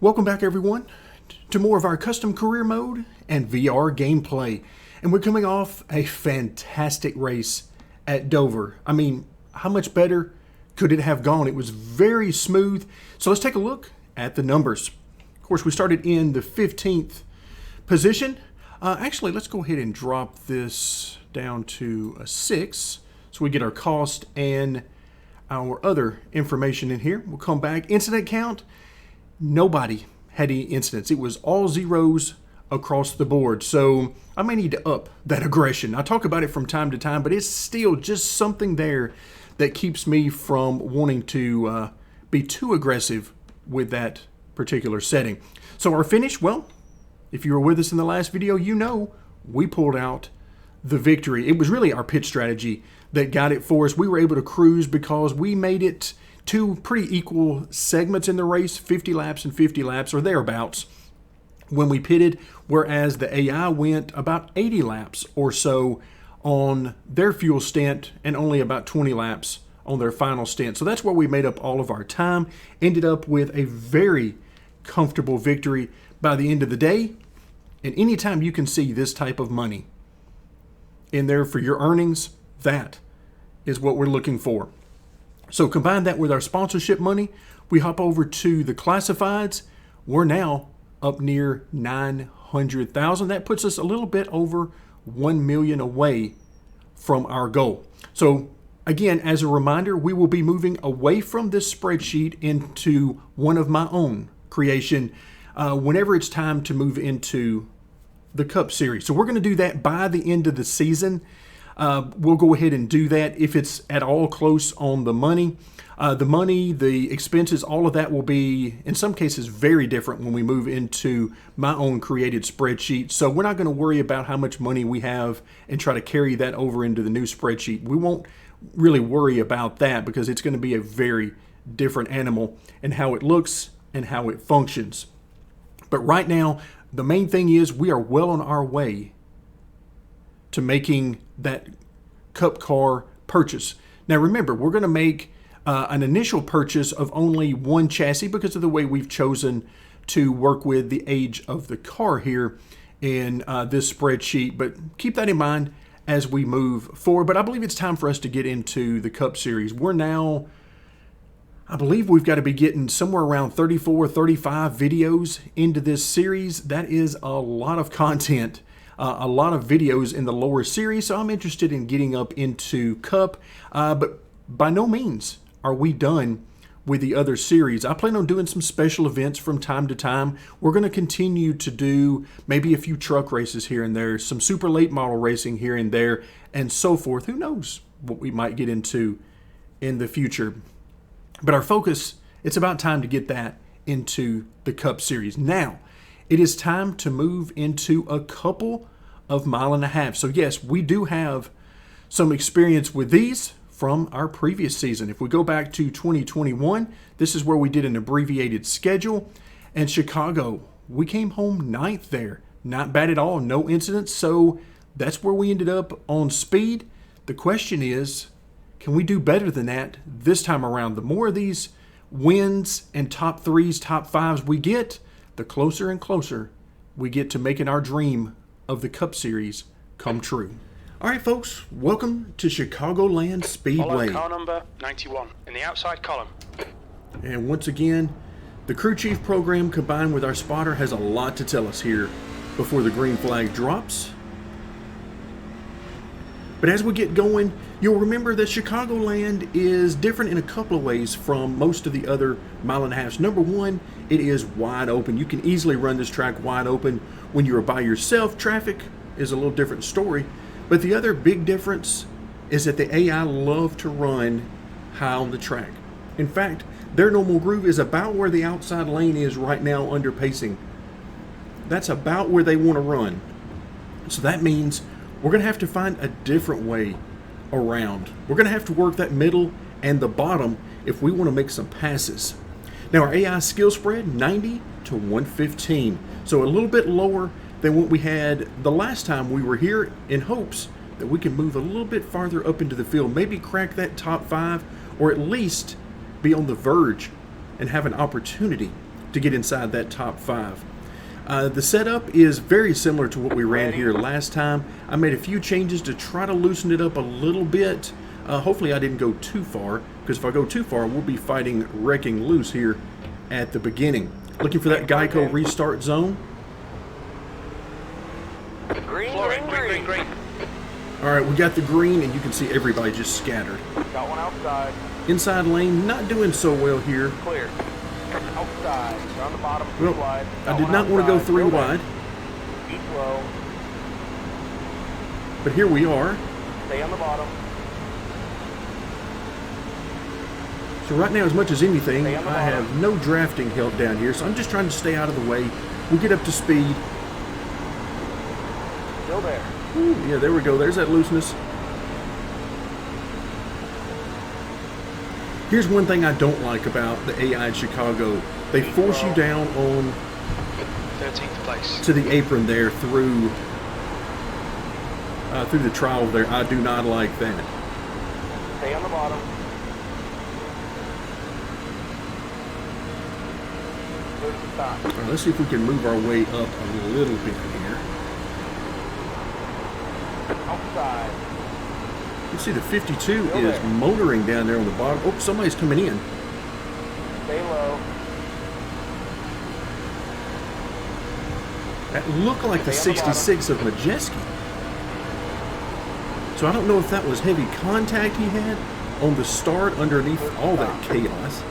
Welcome back everyone to more of our custom career mode and VR gameplay. And we're coming off a fantastic race at Dover. I mean, how much better could it have gone? It was very smooth. So let's take a look at the numbers. Of course, we started in the 15th position. Actually, let's go ahead and drop this down to a 6 so we get our cost and our other information in here. We'll come back. Incident count. Nobody had any incidents. It was all zeros across the board. So I may need to up that aggression. I talk about it from time to time, but it's still just something there that keeps me from wanting to be too aggressive with that particular setting. So our finish, well, if you were with us in the last video, you know we pulled out the victory. It was really our pit strategy that got it for us. We were able to cruise because we made it two pretty equal segments in the race, 50 laps and 50 laps or thereabouts when we pitted, whereas the AI went about 80 laps or so on their fuel stint and only about 20 laps on their final stint. So that's where we made up all of our time, ended up with a very comfortable victory by the end of the day. And anytime you can see this type of money in there for your earnings, that is what we're looking for. So combine that with our sponsorship money, we hop over to the classifieds. We're now up near 900,000. That puts us a little bit over 1 million away from our goal. So again, as a reminder, we will be moving away from this spreadsheet into one of my own creation whenever it's time to move into the Cup Series. So we're going to do that by the end of the season. We'll go ahead and do that if it's at all close on the money. The expenses, all of that will be, in some cases, very different when we move into my own created spreadsheet. So we're not going to worry about how much money we have and try to carry that over into the new spreadsheet. We won't really worry about that because it's going to be a very different animal in how it looks and how it functions. But right now, the main thing is we are well on our way to making that Cup car purchase. Now remember, we're going to make an initial purchase of only one chassis because of the way we've chosen to work with the age of the car here in this spreadsheet. But keep that in mind as we move forward. But I believe it's time for us to get into the Cup Series. We're now, I believe we've got to be getting somewhere around 34, 35 videos into this series. That is a lot of content. A lot of videos in the lower series, so I'm interested in getting up into Cup, but by no means are we done with the other series. I plan on doing some special events from time to time. We're going to continue to do maybe a few truck races here and there, some super late model racing here and there, and so forth. Who knows what we might get into in the future. But our focus, it's about time to get that into the Cup Series. Now, it is time to move into a couple of mile and a half. So yes, we do have some experience with these from our previous season. If we go back to 2021, this is where we did an abbreviated schedule. And Chicago, we came home 9th there. Not bad at all, no incidents. So that's where we ended up on speed. The question is, can we do better than that this time around? The more of these wins and top 3s, top 5s we get, the closer and closer we get to making our dream of the Cup Series come true. All right, folks, welcome to Chicagoland Speedway. Follow car number 91 in the outside column. And once again, the crew chief program combined with our spotter has a lot to tell us here before the green flag drops. But as we get going, you'll remember that Chicagoland is different in a couple of ways from most of the other mile and a halves. Number one, it is wide open. You can easily run this track wide open. When you're by yourself, traffic is a little different story. But the other big difference is that the AI love to run high on the track. In fact, their normal groove is about where the outside lane is right now under pacing. That's about where they want to run. So that means we're going to have to find a different way around. We're going to have to work that middle and the bottom if we want to make some passes. Now our AI skill spread, 90 to 115. So a little bit lower than what we had the last time we were here, in hopes that we can move a little bit farther up into the field, maybe crack that top 5, or at least be on the verge and have an opportunity to get inside that top 5. The setup is very similar to what we ran here last time. I made a few changes to try to loosen it up a little bit. Hopefully I didn't go too far, because if I go too far, we'll be fighting wrecking loose here at the beginning. Looking for that Geico restart zone. Green, green. All right, we got the green, and you can see everybody just scattered. Got one outside. Inside lane, not doing so well here. Clear. Outside. You're on the bottom. Well, wide. I did not want to go 3 wide, Keep low. but here we are. Stay on the bottom. So right now, as much as anything, I have no drafting help down here, so I'm just trying to stay out of the way. We'll get up to speed. Still there. Ooh, yeah, there we go. There's that looseness. Here's one thing I don't like about the AI in Chicago. They force you down on 13th place. to the apron there through the trial there. I do not like that. Stay on the bottom. Clear to the top. All right, let's see if we can move our way up a little bit here. Outside. You see the 52 is motoring down there on the bottom. Oh, somebody's coming in. Stay low. That looked like the 66 of Majeski. So I don't know if that was heavy contact he had on the start underneath all that chaos.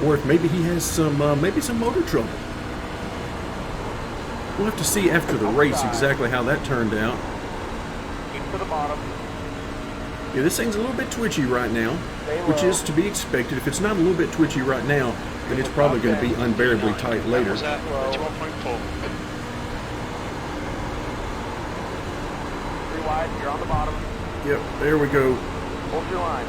Or if maybe he has some motor trouble. We'll have to see after the race exactly how that turned out. Keep to the bottom. Yeah, this thing's a little bit twitchy right now, which is to be expected. If it's not a little bit twitchy right now, then it's probably going to be unbearably tight later. 21.4. 3 wide. You're on the bottom. Yep, there we go. Hold your line.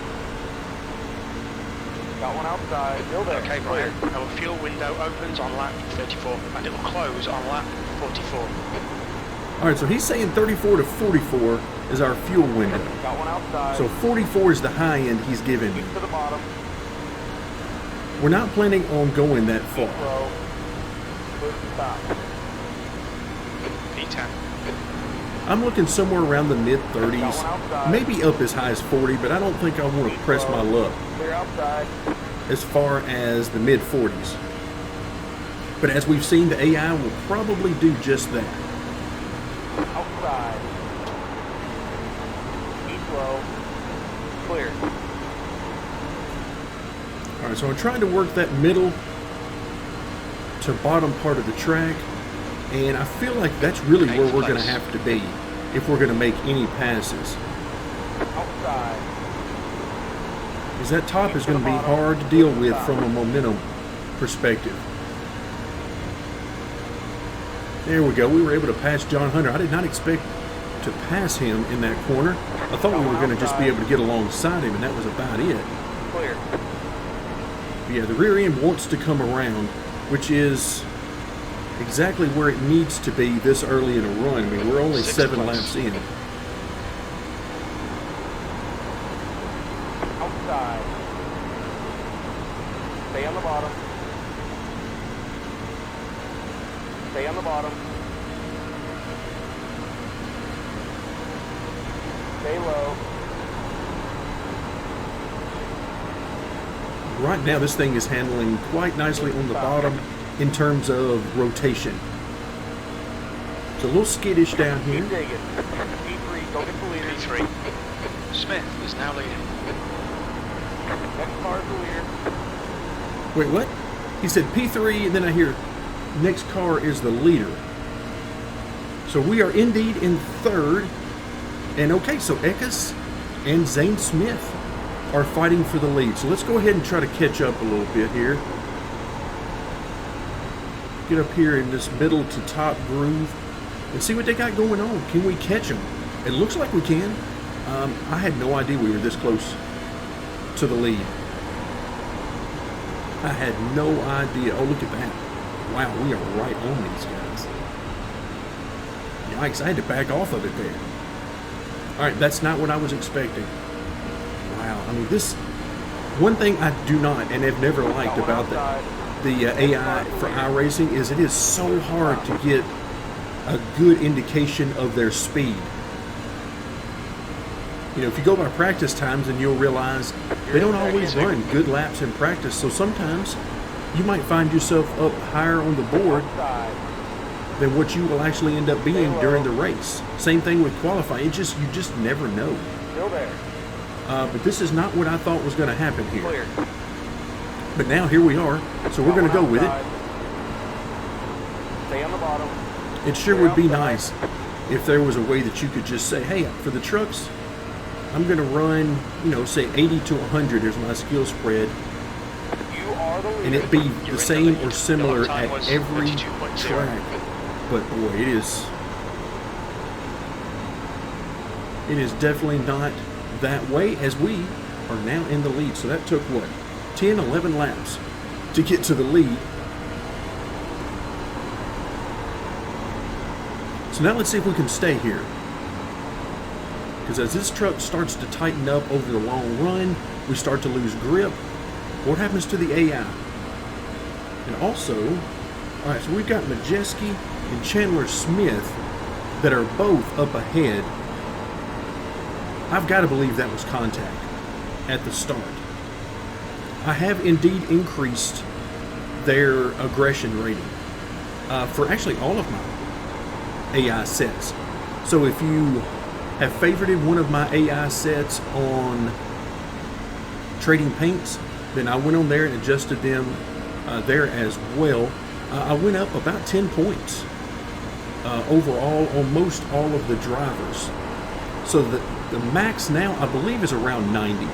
Got one outside. Still there. Okay, Brian. Our fuel window opens on lap 34 and it will close on lap 44. All right, so he's saying 34 to 44 is our fuel window. Got one outside. So 44 is the high end he's giving me. Keep to the bottom. We're not planning on going that far. Low. Clear to the top. P10. I'm looking somewhere around the mid 30s, maybe up as high as 40, but I don't think I want to press my luck Clear outside. as far as the mid 40s. But as we've seen, the AI will probably do just that. Outside. Keep low. Clear. All right, so I'm trying to work that middle to bottom part of the track, and I feel like that's really where we're going to have to be if we're going to make any passes. Outside. Because that top is going to be hard to deal with from a momentum perspective. There we go. We were able to pass John Hunter. I did not expect to pass him in that corner. I thought we were going to just be able to get alongside him, and that was about it. Clear. But yeah, the rear end wants to come around, which is exactly where it needs to be this early in a run. I mean, we're only 7 laps in. Outside. Stay on the bottom. Stay on the bottom. Stay low. Right now, this thing is handling quite nicely on the bottom in terms of rotation. It's a little skittish down here. Keep digging. P3, go get the leader. P3. Smith is now leading. Next car's the leader. Wait, what? He said P3, and then I hear next car is the leader. So we are indeed in third. And okay, so Eckes and Zane Smith are fighting for the lead. So let's go ahead and try to catch up a little bit here. Get up here in this middle to top groove and see what they got going on. Can we catch them? It looks like we can. I had no idea we were this close to the lead. I had no idea. Oh, look at that. Wow, we are right on these guys. Yikes, I had to back off of it there. All right, that's not what I was expecting. Wow, I mean, this One thing I do not and have never liked about the AI for iRacing is it is so hard to get a good indication of their speed. You know, if you go by practice times, then you'll realize they don't always run good laps in practice. So sometimes you might find yourself up higher on the board than what you will actually end up being during the race. Same thing with qualifying. You just never know. Still there. But this is not what I thought was going to happen here. Clear. But now here we are, so we're going to go with it. Stay on the bottom. It sure would be nice if there was a way that you could just say, hey, for the trucks, I'm going to run, you know, say 80 to 100 is my skill spread. You are the leader. And it be the same or similar at every track. But boy, it is definitely not that way, as we are now in the lead. So that took what, 10, 11 laps to get to the lead. So now let's see if we can stay here. Because as this truck starts to tighten up over the long run, we start to lose grip. What happens to the AI? And also, all right, so we've got Majeski and Chandler Smith that are both up ahead. I've got to believe that was contact at the start. I have indeed increased their aggression rating for actually all of my AI sets. So if you have favorited one of my AI sets on trading paints, then I went on there and adjusted them there as well. I went up about 10 points overall on most all of the drivers. So the max now, I believe, is around 90.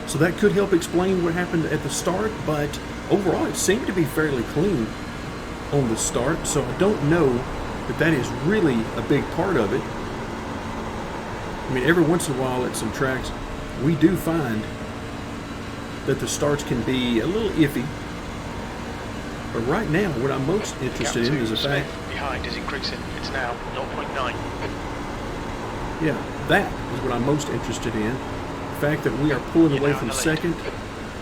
So that could help explain what happened at the start, but overall it seemed to be fairly clean on the start, so I don't know that that is really a big part of it. I mean, every once in a while at some tracks, we do find that the starts can be a little iffy. But right now, what I'm most interested in is the fact... Behind is increasing. It's now 0.9. Yeah, that is what I'm most interested in. The fact that we are pulling away from second,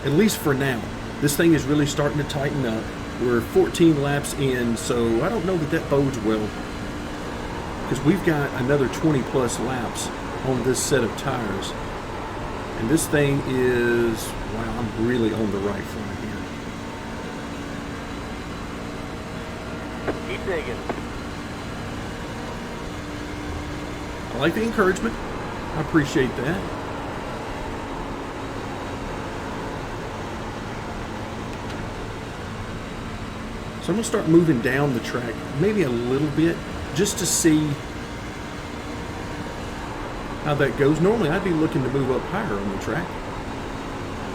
at least for now. This thing is really starting to tighten up. We're 14 laps in, so I don't know that that bodes well. Because we've got another 20 plus laps on this set of tires. And this thing is, wow, I'm really on the right front here. Keep digging. I like the encouragement. I appreciate that. So I'm going to start moving down the track, maybe a little bit, just to see how that goes. Normally I'd be looking to move up higher on the track,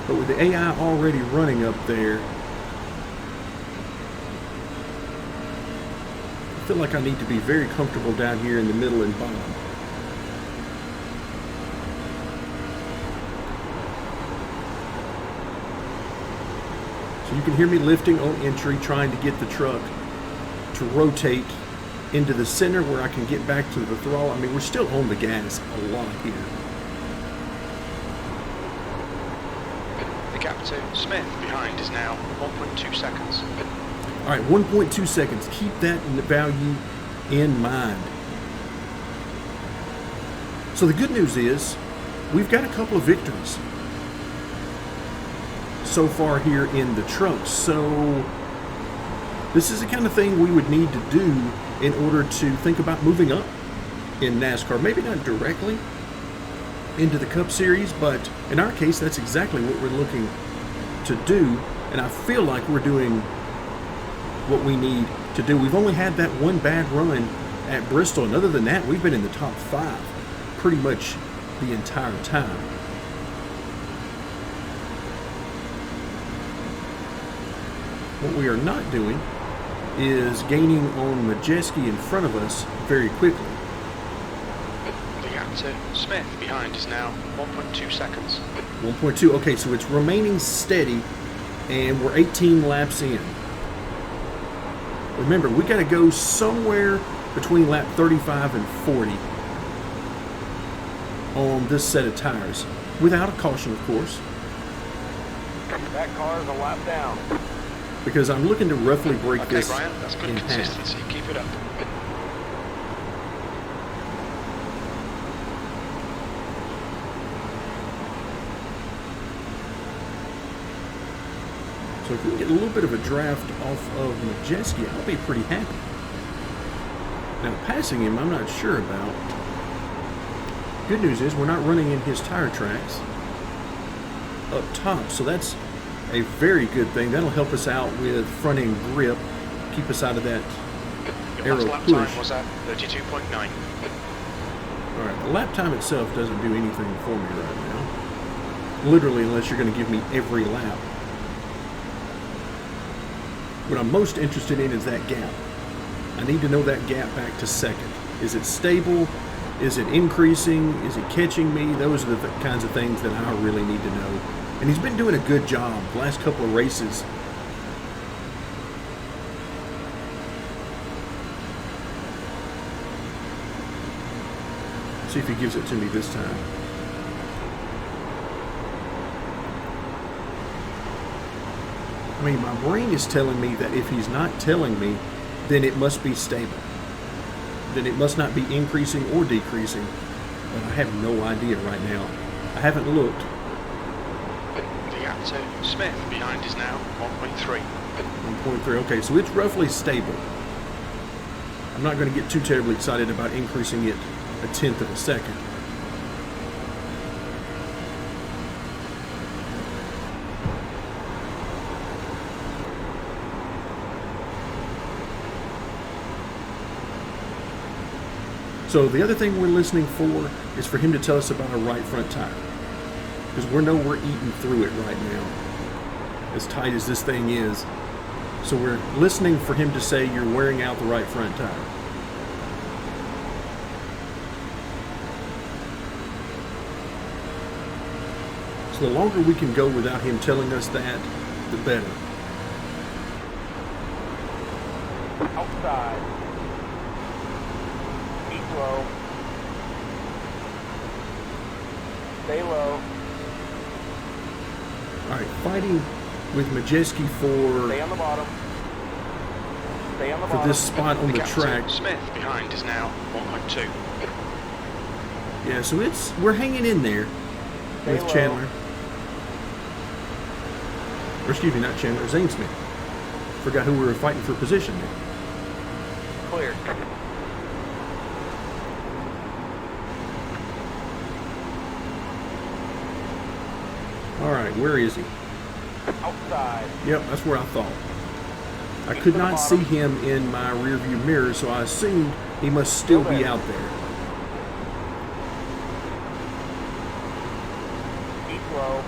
but with the AI already running up there, I feel like I need to be very comfortable down here in the middle and bottom. So you can hear me lifting on entry, trying to get the truck to rotate into the center where I can get back to the throttle. I mean, we're still on the gas a lot here. The gap to Smith behind is now 1.2 seconds. All right, 1.2 seconds. Keep that value in mind. So the good news is we've got a couple of victories so far here in the trucks. So this is the kind of thing we would need to do in order to think about moving up in NASCAR. Maybe not directly into the Cup Series, but in our case, that's exactly what we're looking to do. And I feel like we're doing what we need to do. We've only had that one bad run at Bristol, and other than that, we've been in the top 5 pretty much the entire time. What we are not doing is gaining on Majeski in front of us very quickly. The gap to Smith behind is now 1.2 seconds. 1.2, okay, so it's remaining steady, and we're 18 laps in. Remember, we got to go somewhere between lap 35 and 40 on this set of tires, without a caution, of course, That car is a lap down. because I'm looking to roughly break Okay, this Brian, that's good in half. consistency. Keep it up. So if we can get a little bit of a draft off of Majeski, I'll be pretty happy. Now, passing him, I'm not sure about. Good news is we're not running in his tire tracks up top, so that's a very good thing. That'll help us out with front end grip, keep us out of that Your last arrow lap push. time was at 32.9. All right, the lap time itself doesn't do anything for me right now. Literally, unless you're going to give me every lap. What I'm most interested in is that gap. I need to know that gap back to second. Is it stable? Is it increasing? Is it catching me? Those are the kinds of things that I really need to know. And he's been doing a good job the last couple of races. See if he gives it to me this time. I mean, my brain is telling me that if he's not telling me, then it must be stable. Then it must not be increasing or decreasing. But I have no idea right now. I haven't looked. The gap to Smith behind is now 1.3. 1.3. Okay, so it's roughly stable. I'm not going to get too terribly excited about increasing it a tenth of a second. So the other thing we're listening for is for him to tell us about our right front tire. Because we know we're eating through it right now, as tight as this thing is. So we're listening for him to say you're wearing out the right front tire. So the longer we can go without him telling us that, the better. Outside. Keep low. Stay low. All right, fighting with Majeski Stay on the bottom. Stay on the for bottom. this spot on the gap track. to Smith behind is now 1.2. Yeah, so we're hanging in there Stay with low. Chandler. Or excuse me, not Chandler, Zane Smith. Forgot who we were fighting for position there. Clear. All right, where is he? Outside. Yep, that's where I thought. I could not see him in my rearview mirror, so I assumed he must still be out there. Keep low.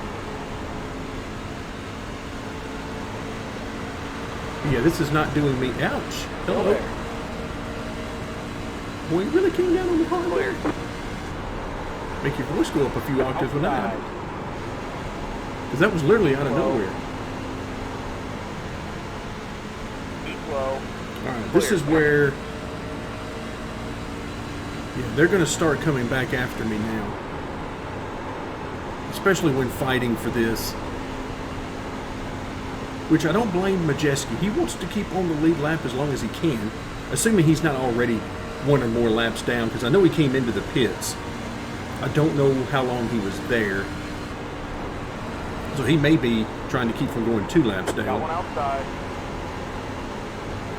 Yeah, this is not doing me. Ouch. Still Hello. there. Boy, you really came down on the hard Clear. there. Make your voice go up a few octaves when that Outside. happened. Because that was literally out of Low. nowhere. Keep low. All right, this is where, yeah, they're going to start coming back after me now. Especially when fighting for this. Which I don't blame Majeski. He wants to keep on the lead lap as long as he can. Assuming he's not already one or more laps down, because I know he came into the pits. I don't know how long he was there. So he may be trying to keep from going 2 laps Got down. one outside.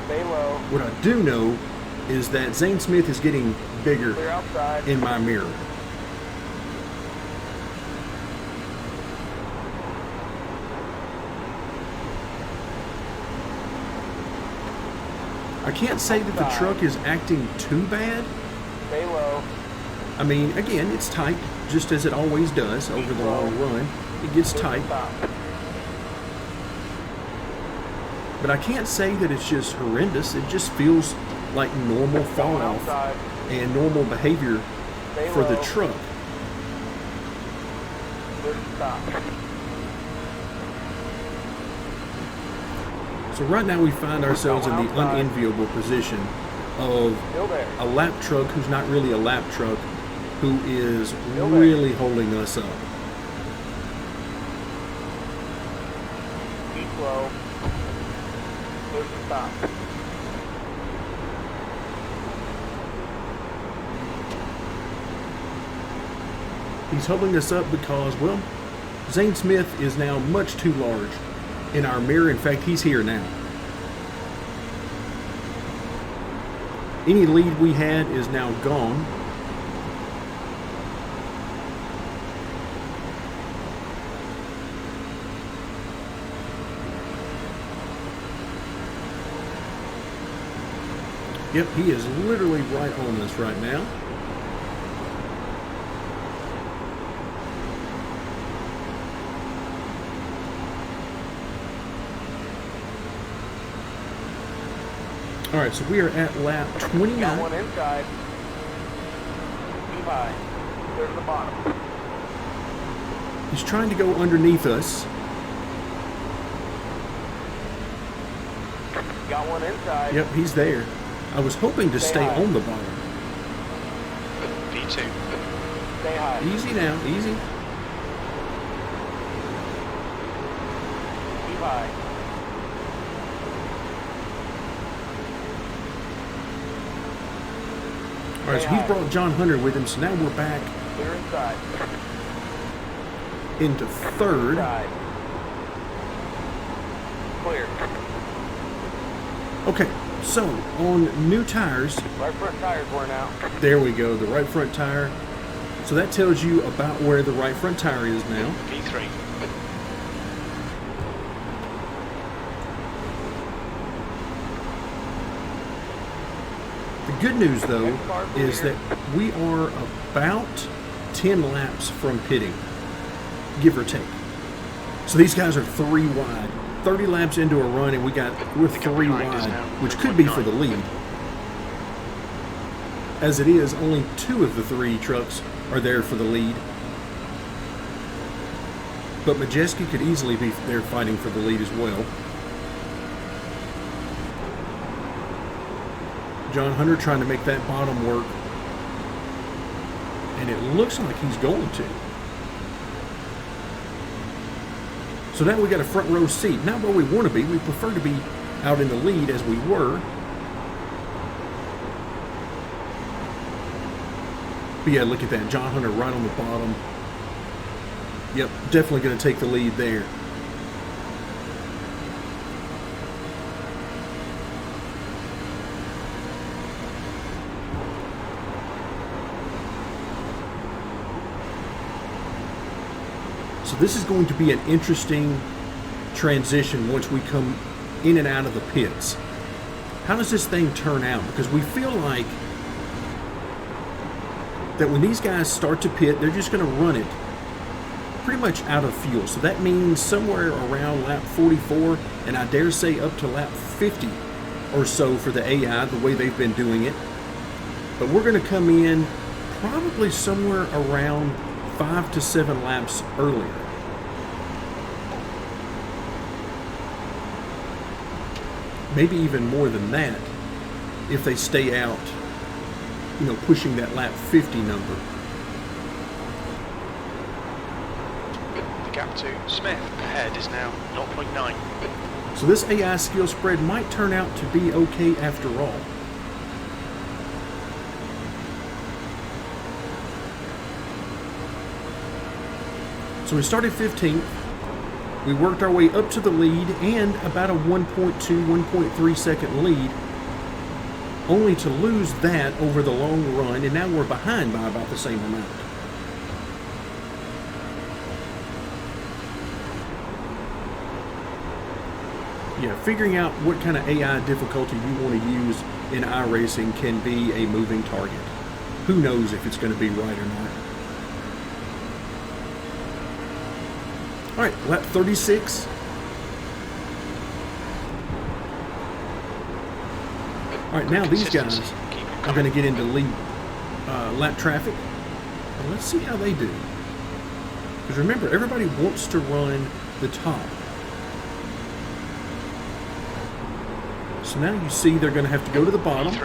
Stay low. What I do know is that Zane Smith is getting bigger Clear outside. in my mirror. I can't say that the truck is acting too bad. Stay low. I mean, again, it's tight, just as it always does over the long run. It gets tight. Stop. But I can't say that it's just horrendous. It just feels like normal fall Going off outside. and normal behavior Stay for the low. truck. Clear to stop. So right now we find ourselves in the unenviable position of Still there. a lap truck who's not really a lap truck who is really holding us up. Keep slow. Push and stop. He's holding us up because, well, Zane Smith is now much too large in our mirror. In fact, he's here now. Any lead we had is now gone. Yep, he is literally right on us right now. All right, so we are at lap 29. Got one inside. Keep high. There's the bottom. He's trying to go underneath us. Got one inside. Yep, he's there. I was hoping to stay high. on the bottom. V2. Stay high. Easy now, easy. Keep high. All right, so he's brought John Hunter with him, so now we're back Clear inside. into third. Inside. Clear. Okay, so on new tires, Right front tire's worn out. there we go, the right front tire. So that tells you about where the right front tire is now. V3. The good news, though, is that we are about 10 laps from pitting, give or take. So these guys are 3 wide. 30 laps into a run, and we're 3 wide, which could be for the lead. As it is, only 2 of the 3 trucks are there for the lead. But Majeski could easily be there fighting for the lead as well. John Hunter trying to make that bottom work. And it looks like he's going to. So now we got a front row seat. Not where we want to be. We prefer to be out in the lead as we were. But yeah, look at that. John Hunter right on the bottom. Yep, definitely going to take the lead there. So this is going to be an interesting transition once we come in and out of the pits. How does this thing turn out? Because we feel like that when these guys start to pit, they're just going to run it pretty much out of fuel. So that means somewhere around lap 44, and I dare say up to lap 50 or so for the AI, the way they've been doing it. But we're going to come in probably somewhere around 5 to 7 laps earlier. Maybe even more than that if they stay out, you know, pushing that lap 50 number. The gap to Smith ahead is now 0.9. So this AI skill spread might turn out to be okay after all. So we started 15th. We worked our way up to the lead and about a 1.2, 1.3 second lead, only to lose that over the long run, and now we're behind by about the same amount. Yeah, figuring out what kind of AI difficulty you want to use in iRacing can be a moving target. Who knows if it's going to be right or not. All right, lap 36. All right, now these guys are going to get into lead lap traffic. And let's see how they do. Because remember, everybody wants to run the top. So now you see they're going to have to go to the bottom.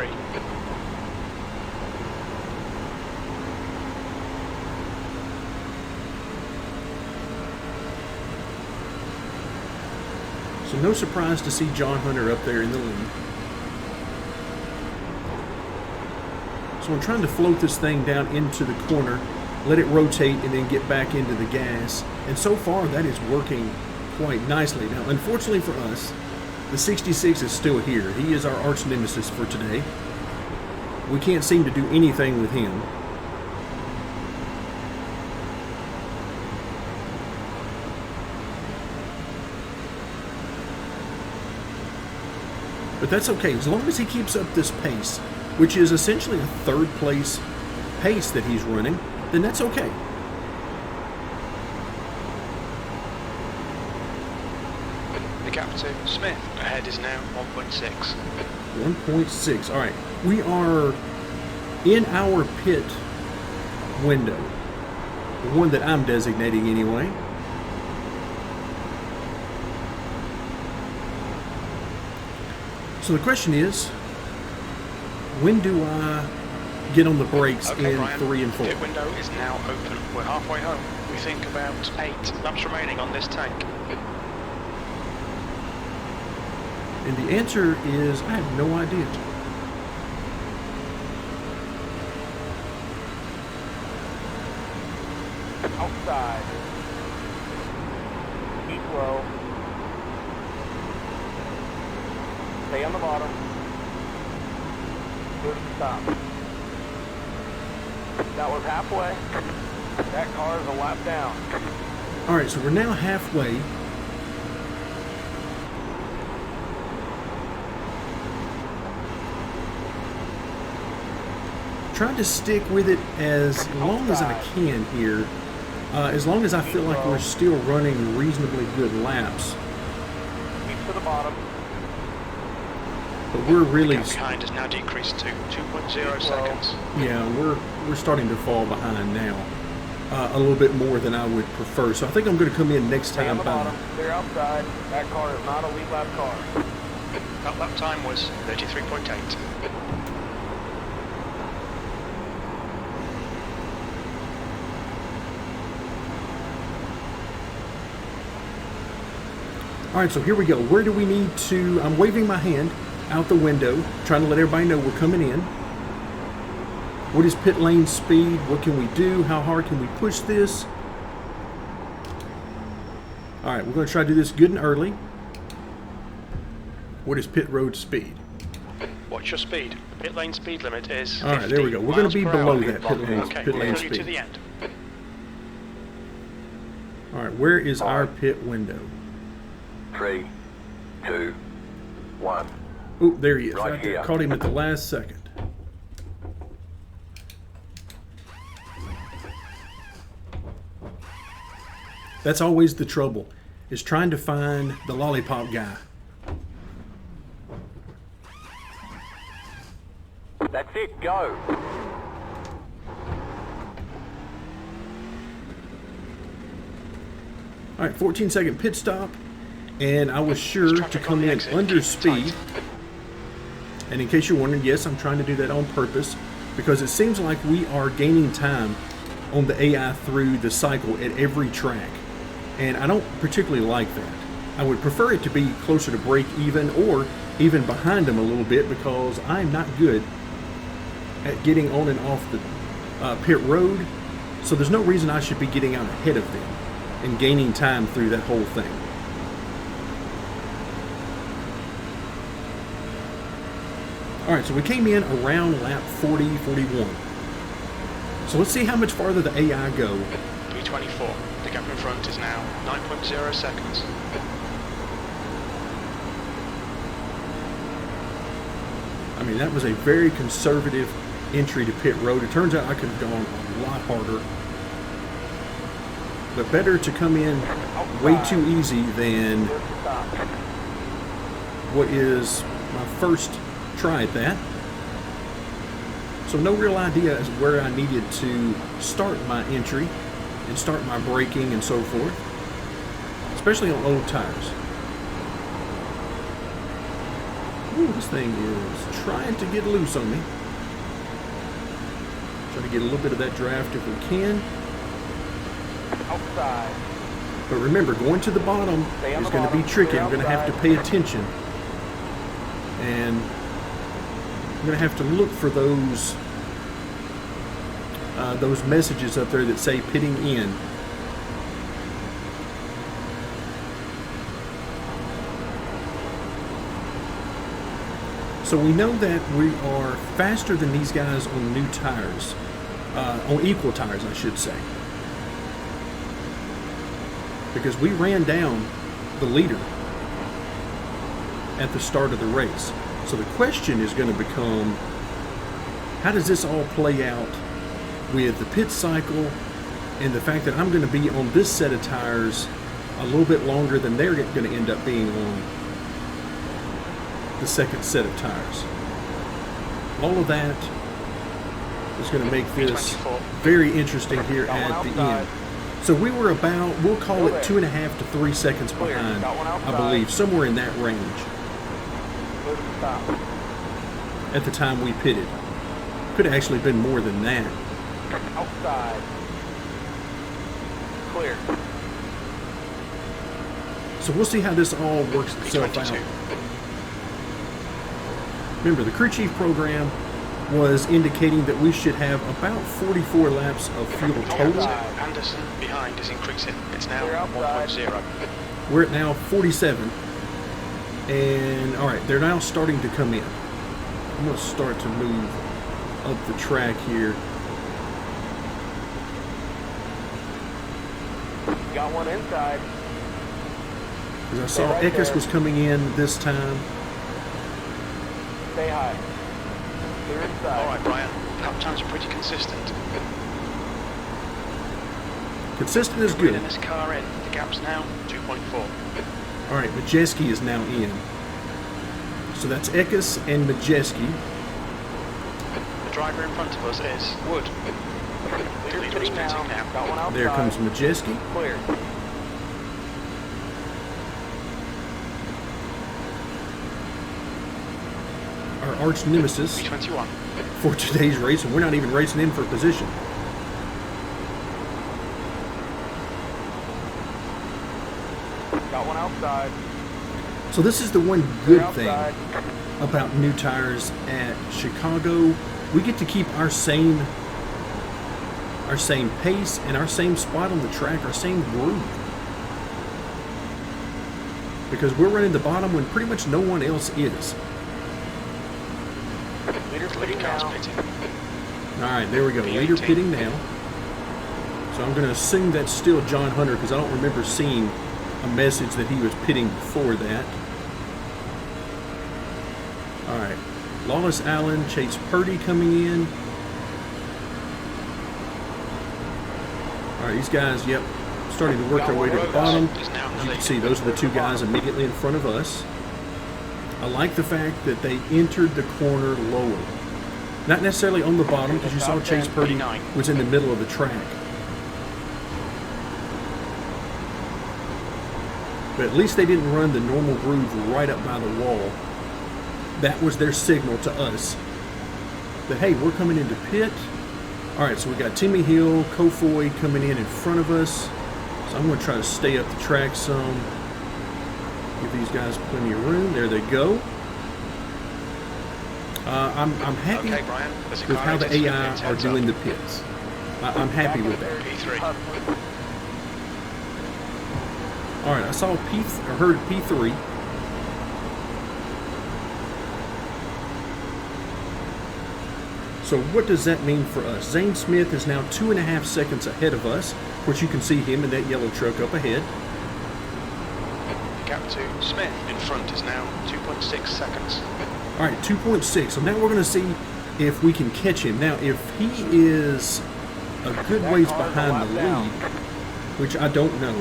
So no surprise to see John Hunter up there in the lead. So I'm trying to float this thing down into the corner, let it rotate, and then get back into the gas. And so far, that is working quite nicely. Now, unfortunately for us, the 66 is still here. He is our arch nemesis for today. We can't seem to do anything with him. But that's okay, as long as he keeps up this pace, which is essentially a third place pace that he's running, then that's okay. The gap to Smith ahead is now 1.6. 1.6. All right, we are in our pit window, the one that I'm designating anyway. So the question is, when do I get on the brakes Okay, in Ryan, 3 and 4? pit window is now open. We're halfway home. We think about 8 laps remaining on this tank. And the answer is, I have no idea. Outside. Keep low. Stay on the bottom. Go to the stop. That was halfway. That car is a lap down. All right, so we're now halfway. Trying to stick with it as long as I can here, as long as I feel like we're still running reasonably good laps. Keep to the bottom. But we're really, The gap behind has now decreased to 2.0 seconds. yeah, we're starting to fall behind now, a little bit more than I would prefer. So I think I'm going to come in next Stay on time the by. bottom. Clear outside. That car is not a lead lap car. That lap time was 33.8. All right, so here we go. Where do we need to? I'm waving my hand out the window, trying to let everybody know we're coming in. What is pit lane speed? What can we do? How hard can we push this? All right, we're going to try to do this good and early. What is pit road speed? What's your speed? The pit lane speed limit is All right, there we go. We're going to be below that Okay, pit lane we'll you to the speed. end. All right, where is our pit window? 3, 2, 1. Oh, there he is. Right Right there. here. Caught him at the last second. That's always the trouble, is trying to find the lollipop guy. That's it. Go. All right, 14-second pit stop, and I was sure to Traffic on come the in exit. under Keep speed. tight. And in case you're wondering, yes, I'm trying to do that on purpose because it seems like we are gaining time on the AI through the cycle at every track. And I don't particularly like that. I would prefer it to be closer to break even or even behind them a little bit because I'm not good at getting on and off the pit road. So there's no reason I should be getting out ahead of them and gaining time through that whole thing. All right, so we came in around lap 40, 41. So let's see how much farther the AI go. 324. The gap in front is now 9.0 seconds. I mean, that was a very conservative entry to pit road. It turns out I could have gone a lot harder. But better to come in way too easy than what is my first try at that. So no real idea as where I needed to start my entry and start my braking and so forth, especially on old tires. Ooh, this thing is trying to get loose on me. Try to get a little bit of that draft if we can. Outside. But remember, going to the bottom is going to be tricky. I'm going to have to pay attention. And I'm going to have to look for those messages up there that say pitting in. So we know that we are faster than these guys on new tires, on equal tires, I should say. Because we ran down the leader at the start of the race. So the question is going to become, how does this all play out with the pit cycle and the fact that I'm going to be on this set of tires a little bit longer than they're going to end up being on the second set of tires. All of that is going to make this very interesting here at the end. So we were about, we'll call it 2.5 to 3 seconds behind, I believe, somewhere in that range at the time we pitted. Could have actually been more than that. Outside. Clear. So we'll see how this all works itself out. Remember, the crew chief program was indicating that we should have about 44 laps of fuel total. Anderson behind is increasing. It's now 1.0. We're at now 47. And all right, they're now starting to come in. I'm going to start to move up the track here. Got one inside. Because I saw Eckes was coming in this time. Stay high. Clear inside. All right, Brian. Lap times are pretty consistent. Consistent is Bringing good. this car in. The gap's now 2.4. All right, Majeski is now in. So that's Eckes and Majeski. The driver in front of us is Wood. The leader is pitting now. Got one outside. There comes Majeski. Clear. Our arch nemesis 321. for today's race, and we're not even racing him for position. Got one outside. So this is the one good thing Outside. about new tires at Chicago. We get to keep our same pace and our same spot on the track, our same groove. Because we're running the bottom when pretty much no one else is. Leader Leader pitting car's now. pitting. All right, there we go. V18. Leader pitting now. So I'm going to assume that's still John Hunter because I don't remember seeing a message that he was pitting before that. All right. Lawless Allen, Chase Purdy coming in. All right, these guys, yep, starting to work their way to the bottom. As you can see, those are the two guys immediately in front of us. I like the fact that they entered the corner lower. Not necessarily on the bottom, because you saw Chase Purdy was in the middle of the track. But at least they didn't run the normal groove right up by the wall. That was their signal to us that, hey, we're coming into pit. All right, so we got Timmy Hill, Kofoy coming in front of us. So I'm going to try to stay up the track some. Give these guys plenty of room. There they go. I'm happy Okay, Brian. There's a with car how the into AI pits, are heads doing the up. pits. I'm happy with that. P3. All right, I saw heard P3. So what does that mean for us? Zane Smith is now 2.5 seconds ahead of us. Of course, you can see him in that yellow truck up ahead. The gap to Smith in front is now 2.6 seconds. All right, 2.6. So now we're going to see if we can catch him. Now, if he is a good ways behind the lead, which I don't know.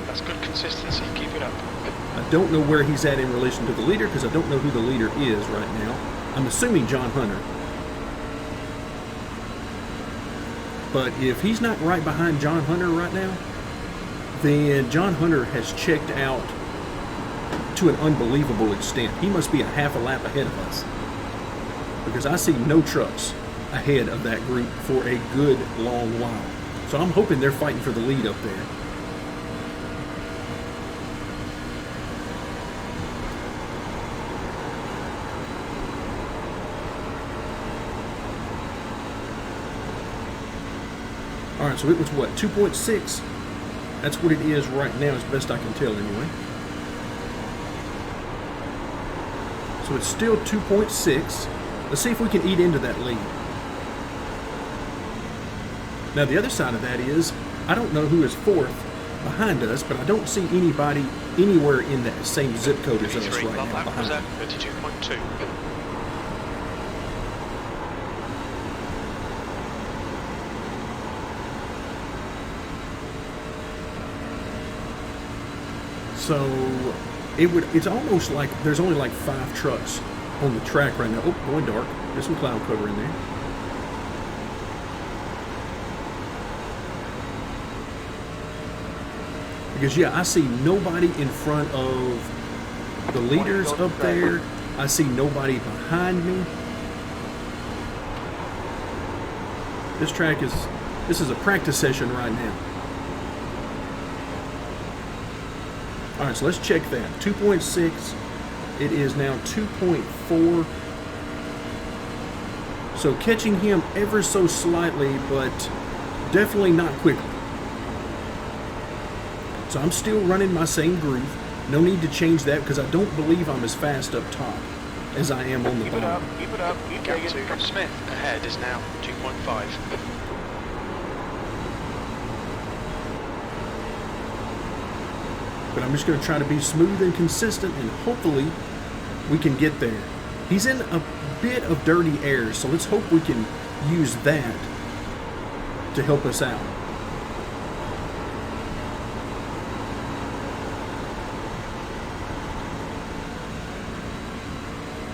That's good consistency. Keep it up. I don't know where he's at in relation to the leader because I don't know who the leader is right now. I'm assuming John Hunter. But if he's not right behind John Hunter right now, then John Hunter has checked out to an unbelievable extent. He must be a half a lap ahead of us. Because I see no trucks ahead of that group for a good long while. So I'm hoping they're fighting for the lead up there. All right, so it was what, 2.6? That's what it is right now, as best I can tell anyway. So it's still 2.6. Let's see if we can eat into that lead. Now the other side of that is, I don't know who is fourth behind us, but I don't see anybody anywhere in that same zip code as us right now behind us. 32.2. So it's almost like there's only like 5 trucks on the track right now. Oh, going dark. There's some cloud cover in there. Because yeah, I see nobody in front of the leaders up there. I see nobody behind me. This is a practice session right now. All right, so let's check that. 2.6. It is now 2.4. So catching him ever so slightly, but definitely not quickly. So I'm still running my same groove. No need to change that because I don't believe I'm as fast up top as I am on the bottom. Keep it up, keep Gap digging. to Smith ahead is now 2.5. But I'm just going to try to be smooth and consistent, and hopefully we can get there. He's in a bit of dirty air, so let's hope we can use that to help us out.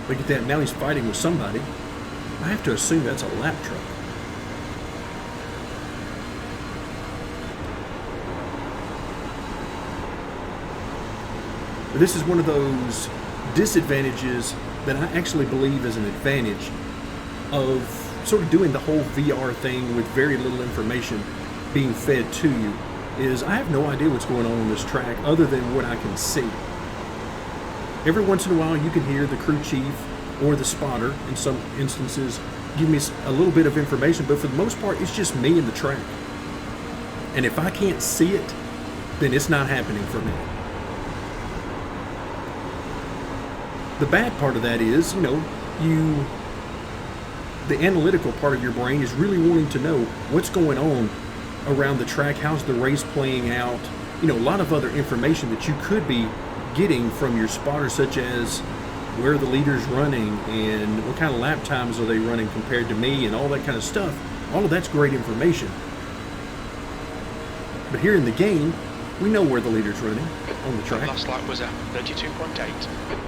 Look at that, now he's fighting with somebody. I have to assume that's a lap truck. But this is one of those disadvantages that I actually believe is an advantage of sort of doing the whole VR thing with very little information being fed to you, is I have no idea what's going on this track other than what I can see. Every once in a while you can hear the crew chief or the spotter, in some instances, give me a little bit of information, but for the most part it's just me and the track. And if I can't see it, then it's not happening for me. The bad part of that is, the analytical part of your brain is really wanting to know what's going on around the track, how's the race playing out, a lot of other information that you could be getting from your spotter, such as where the leader's running and what kind of lap times are they running compared to me and all that kind of stuff. All of that's great information. But here in the game, we know where the leader's running on the track. Last lap was at 32.8.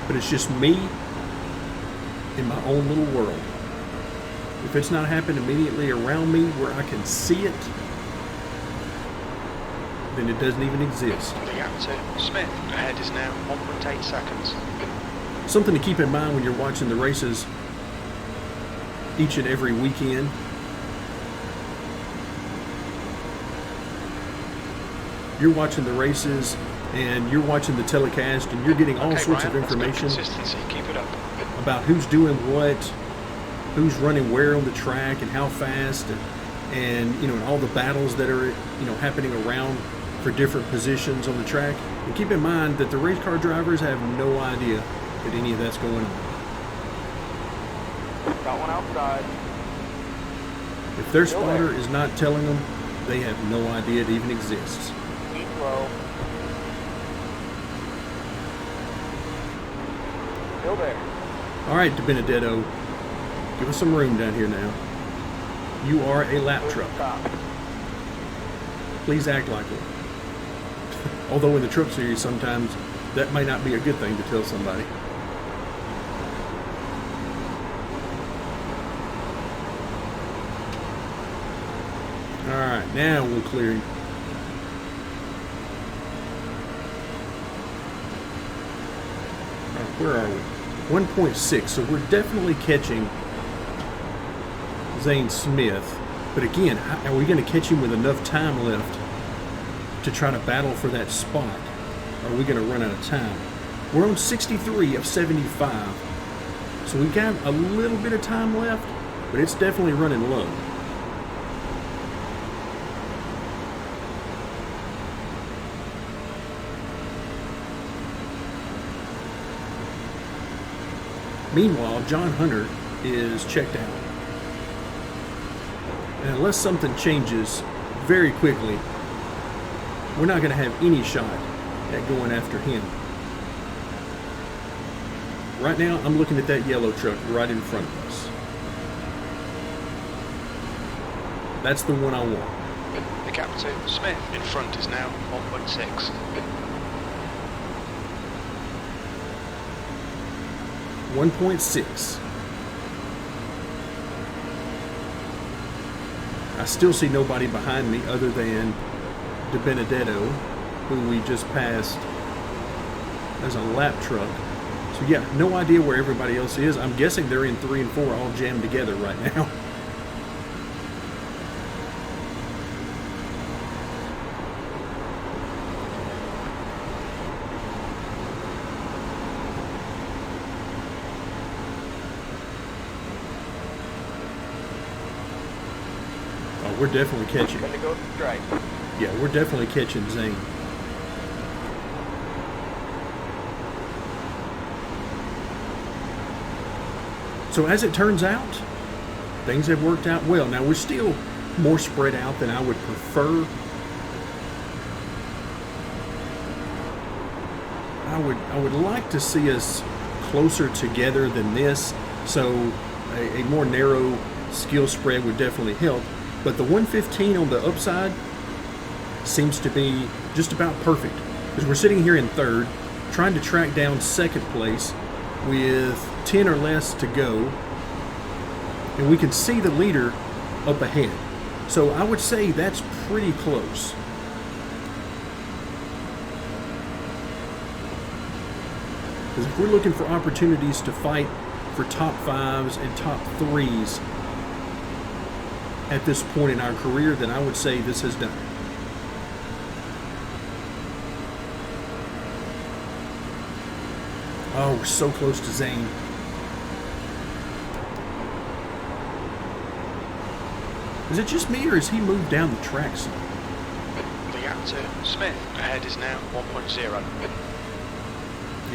But it's just me in my own little world. If it's not happening immediately around me where I can see it, then it doesn't even exist. The gap to Smith ahead is now 1.8 seconds. Something to keep in mind when you're watching the races each and every weekend. You're watching the races and you're watching the telecast and you're getting all sorts of information Keep it up. about who's doing what, who's running where on the track and how fast, and all the battles that are happening around for different positions on the track. And keep in mind that the race car drivers have no idea that any of that's going on. Got one outside. If their spotter is not telling them, they have no idea it even exists. Keep low. Still there. All right, DiBenedetto, give us some room down here now. You are a lap truck. Stop. Please act like it. Although in the Truck Series, sometimes that may not be a good thing to tell somebody. All right, now we'll clear him. All right, where are we? 1.6, so we're definitely catching Zane Smith. But again, are we going to catch him with enough time left to try to battle for that spot? Or are we going to run out of time? We're on 63 of 75. So we got a little bit of time left, but it's definitely running low. Meanwhile, John Hunter is checked out. And unless something changes very quickly, we're not going to have any shot at going after him. Right now, I'm looking at that yellow truck right in front of us. That's the one I want. The gap to Smith in front is now 1.6. 1.6. I still see nobody behind me other than De Benedetto, who we just passed as a lap truck. So yeah, no idea where everybody else is. I'm guessing they're in 3 and 4 all jammed together right now. Oh, we're definitely catching. Gonna go straight. Yeah, we're definitely catching Zane. So as it turns out, things have worked out well. Now we're still more spread out than I would prefer. I would like to see us closer together than this, so a more narrow skill spread would definitely help. But the 115 on the upside seems to be just about perfect, because we're sitting here in third, trying to track down second place with 10 or less to go, and we can see the leader up ahead. So I would say that's pretty close. Because if we're looking for opportunities to fight for top 5s and top 3s at this point in our career, then I would say this has done it. Oh, we're so close to Zane. Is it just me, or has he moved down the track some? The gap to Smith ahead is now 1.0.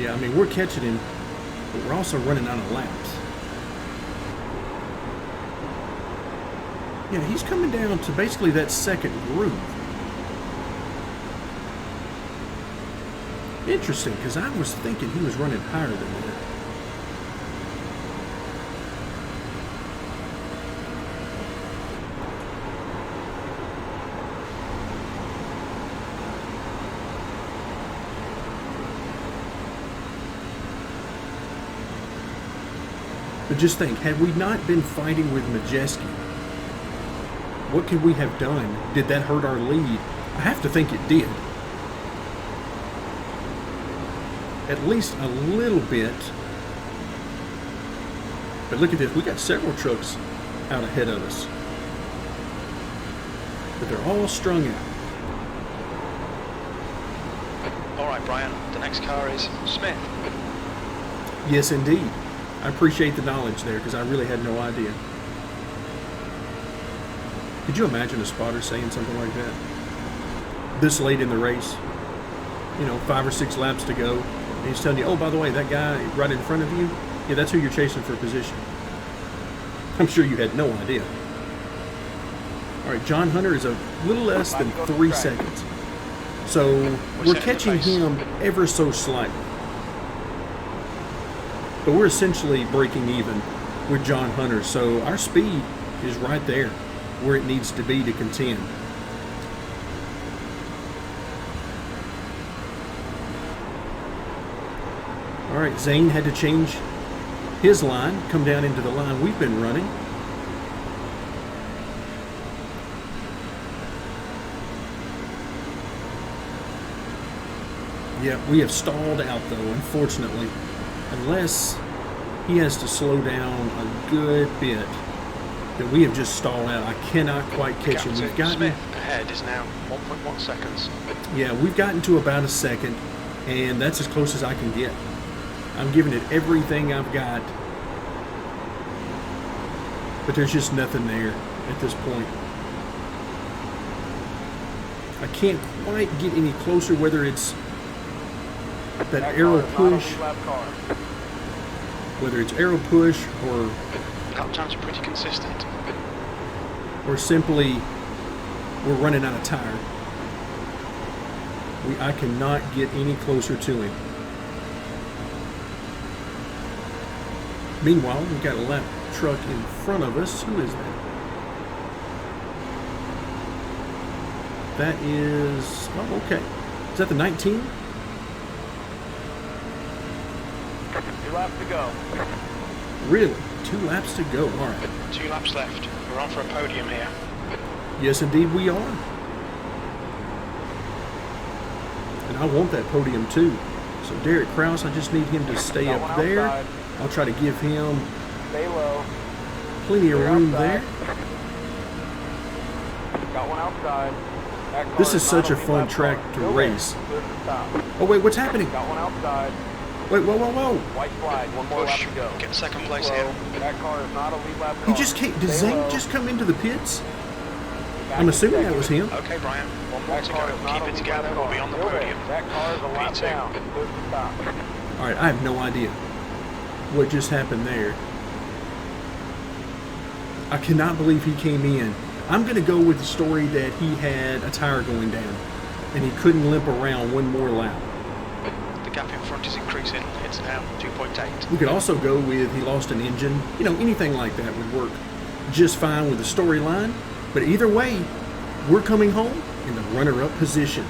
Yeah, I mean, we're catching him, but we're also running out of laps. Yeah, he's coming down to basically that second groove. Interesting, because I was thinking he was running higher than that. But just think, had we not been fighting with Majeski, what could we have done? Did that hurt our lead? I have to think it did. At least a little bit. But look at this, we got several trucks out ahead of us. But they're all strung out. All right, Brian, the next car is Smith. Yes, indeed. I appreciate the knowledge there, because I really had no idea. Could you imagine a spotter saying something like that? This late in the race, you know, 5 or 6 laps to go, and he's telling you, oh, by the way, that guy right in front of you, yeah, that's who you're chasing for position. I'm sure you had no idea. All right, John Hunter is a little less than 3 seconds. So we're catching him ever so slightly. But we're essentially breaking even with John Hunter, so our speed is right there where it needs to be to contend. All right, Zane had to change his line, come down into the line we've been running. Yeah, we have stalled out though, unfortunately. Unless he has to slow down a good bit, that we have just stalled out. I cannot quite catch him. We've gotten Smith ahead is now 1.1 seconds. Yeah, we've gotten to about a second, and that's as close as I can get. I'm giving it everything I've got But there's just nothing there at this point. I can't quite get any closer, whether it's that arrow push, whether it's arrow push or Lap times are pretty consistent. or simply we're running out of tire. I cannot get any closer to him. Meanwhile, we've got a lap truck in front of us. Who is that? That is, oh, okay. Is that the 19? 2 laps to go. Really? 2 laps to go. All right. 2 laps left. We're on for a podium here. Yes, indeed we are. And I want that podium too. So Derek Krause, I just need him to stay Got up one there. outside. I'll try to give him Stay low. plenty of Clear room outside. there. Got one outside. That car This is such not a on fun lap track car. to Go race. in. Clear to stop. Oh wait, what's happening? Got one outside. Wait, whoa, whoa, whoa. White flag. One more lap Push. to go. Get second Keep place low. here. That car is not a lead lap car. He just came, did Stay Zane low. just come into the pits? Back I'm in assuming that second. was him. Okay, Brian. One more That to car go. is not Keep a it lead together. lap We'll car. be on the Still there. podium. That car is a lap P2. down. Clear to stop. All right, I have no idea what just happened there. I cannot believe he came in. I'm going to go with the story that he had a tire going down and he couldn't limp around one more lap. The gap in front is increasing. It's now 2.8. We could also go with he lost an engine. You know, anything like that would work just fine with the storyline. But either way, we're coming home in the runner-up position.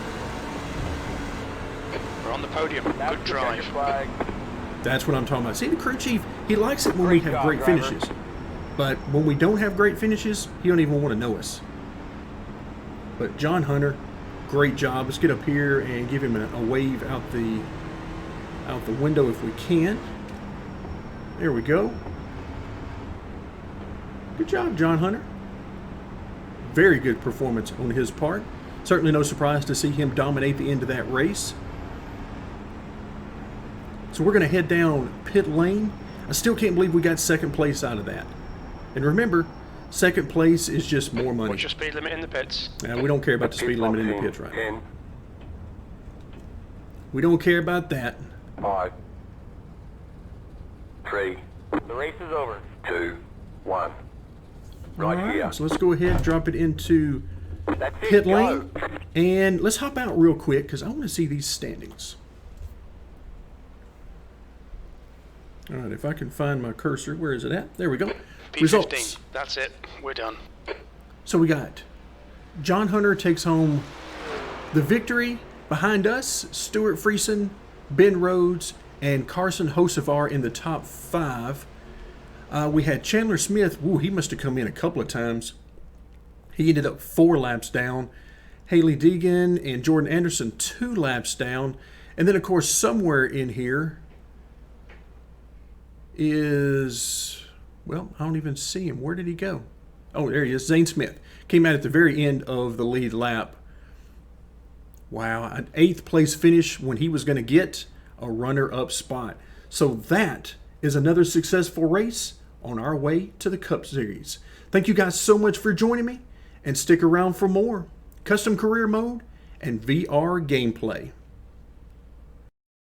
We're on the podium. That's Good the drive. checkered flag. That's what I'm talking about. See, the crew chief, he likes it when we Great have job, great driver. finishes. But when we don't have great finishes, he don't even want to know us. But John Hunter, great job. Let's get up here and give him a wave out the window if we can. There we go. Good job, John Hunter. Very good performance on his part. Certainly no surprise to see him dominate the end of that race. So we're going to head down pit lane. I still can't believe we got second place out of that. And remember, second place is just more money. What's your speed limit in the pits? We don't care about the speed limit in the pits right now. We don't care about that. 5, 3, The race is over. 2, 1. All Right right, here. so let's go ahead and drop it into That's it. pit Go. lane. And let's hop out real quick because I want to see these standings. All right, if I can find my cursor, where is it at? There we go. P15. Results. That's it. We're done. So we got John Hunter takes home the victory. Behind us, Stuart Friesen, Ben Rhodes, and Carson Hocevar in the top 5. We had Chandler Smith. Woo, he must have come in a couple of times. He ended up 4 laps down. Haley Deegan and Jordan Anderson 2 laps down. And then, of course, somewhere in here is, well, I don't even see him. Where did he go? Oh, there he is. Zane Smith came out at the very end of the lead lap. Wow, an 8th place finish when he was going to get a runner-up spot. So that is another successful race on our way to the Cup Series. Thank you guys so much for joining me, and stick around for more custom career mode and VR gameplay.